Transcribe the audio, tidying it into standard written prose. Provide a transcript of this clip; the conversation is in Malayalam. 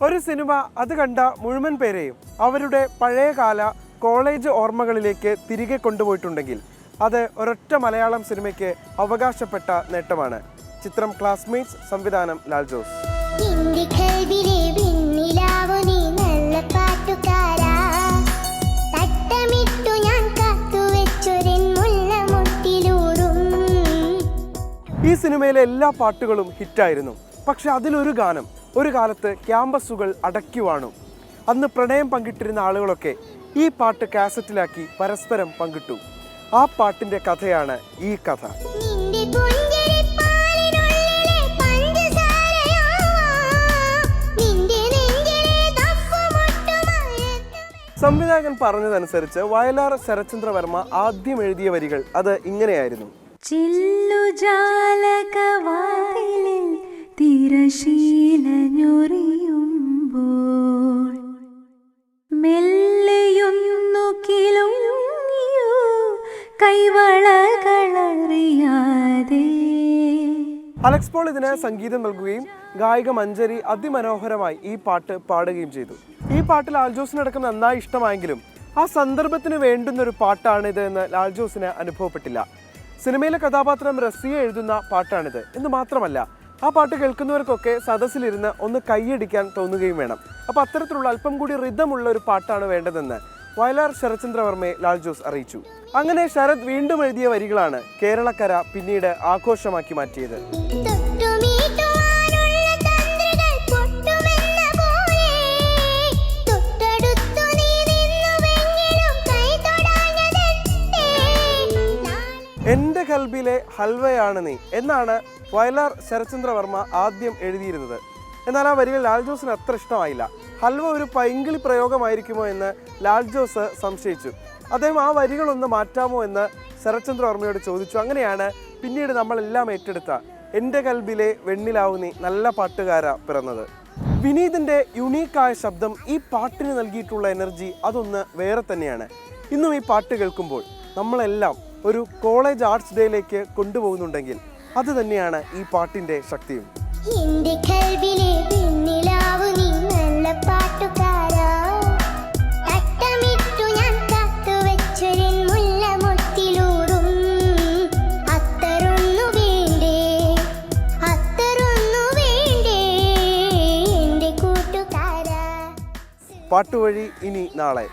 ഒരു സിനിമ അത് കണ്ട മുഴുവൻ പേരെയും അവരുടെ പഴയകാല കോളേജ് ഓർമ്മകളിലേക്ക് തിരികെ കൊണ്ടുപോയിട്ടുണ്ടെങ്കിൽ അത് ഒരൊറ്റ മലയാളം സിനിമയ്ക്ക് അവകാശപ്പെട്ട നേട്ടമാണ്. ചിത്രം ക്ലാസ്മേറ്റ്സ്, സംവിധാനം ലാൽ ജോസ്. ഈ സിനിമയിലെ എല്ലാ പാട്ടുകളും ഹിറ്റായിരുന്നു. പക്ഷെ അതിലൊരു ഗാനം ഒരു കാലത്ത് ക്യാമ്പസുകൾ അടക്കിവാണു. അന്ന് പ്രണയം പങ്കിട്ടിരുന്ന ആളുകളൊക്കെ ഈ പാട്ട് കാസറ്റിലാക്കി പരസ്പരം പങ്കിട്ടു. ആ പാട്ടിന്റെ കഥയാണ് ഈ കഥ. സംവിധായകൻ പറഞ്ഞതനുസരിച്ച് വയലാർ ശരത്ചന്ദ്രവർമ്മ ആദ്യം എഴുതിയ വരികൾ അത് ഇങ്ങനെയായിരുന്നു. അലക്സ് പോൾ ഇതിന് സംഗീതം നൽകുകയും ഗായിക മഞ്ജരി അതിമനോഹരമായി ഈ പാട്ട് പാടുകയും ചെയ്തു. ഈ പാട്ട് ലാൽ ജോസിനടക്കം നന്നായി ഇഷ്ടമായെങ്കിലും ആ സന്ദർഭത്തിന് വേണ്ടുന്നൊരു പാട്ടാണിത് എന്ന് ലാൽ ജോസിന് അനുഭവപ്പെട്ടില്ല. സിനിമയിലെ കഥാപാത്രം റസിയ എഴുതുന്ന പാട്ടാണിത് എന്ന് മാത്രമല്ല, ആ പാട്ട് കേൾക്കുന്നവർക്കൊക്കെ സദസ്സിലിരുന്ന് ഒന്ന് കൈയടിക്കാൻ തോന്നുകയും വേണം. അപ്പോൾ അത്തരത്തിലുള്ള അല്പം കൂടി റിതമുള്ള ഒരു പാട്ടാണ് വേണ്ടതെന്ന് വയലാർ ശരത്ചന്ദ്രവർമ്മയെ ലാൽ ജോസ് അറിയിച്ചു. അങ്ങനെ ശരത് വീണ്ടും എഴുതിയ വരികളാണ് കേരളക്കര പിന്നീട് ആഘോഷമാക്കി മാറ്റിയത്. എൻ്റെ കൽബിലെ ഹൽവയാണ് നീ എന്നാണ് വയലാർ ശരത്ചന്ദ്രവർമ്മ ആദ്യം എഴുതിയിരുന്നത്. എന്നാൽ ആ വരികൾ ലാൽ ജോസിന് അത്ര ഇഷ്ടമായില്ല. ഹൽവ ഒരു പൈങ്കിളി പ്രയോഗമായിരിക്കുമോ എന്ന് ലാൽ ജോസ് സംശയിച്ചു. അദ്ദേഹം ആ വരികളൊന്ന് മാറ്റാമോ എന്ന് ശരത്ചന്ദ്രവർമ്മയോട് ചോദിച്ചു. അങ്ങനെയാണ് പിന്നീട് നമ്മളെല്ലാം ഏറ്റെടുത്ത എൻ്റെ കൽബിലെ വെണ്ണിലാവു നീ നല്ല പാട്ടുകാര പിറന്നത്. വിനീതിൻ്റെ യുണീക്കായ ശബ്ദം ഈ പാട്ടിന് നൽകിയിട്ടുള്ള എനർജി അതൊന്ന് വേറെ തന്നെയാണ്. ഇന്നും ഈ പാട്ട് കേൾക്കുമ്പോൾ നമ്മളെല്ലാം ഒരു കോളേജ് ആർട്സ് ഡേയിലേക്ക് കൊണ്ടുപോകുന്നുണ്ടെങ്കിൽ അത് തന്നെയാണ് ഈ പാട്ടിൻ്റെ ശക്തിയും. പാട്ടുവഴി ഇനി നാളെ.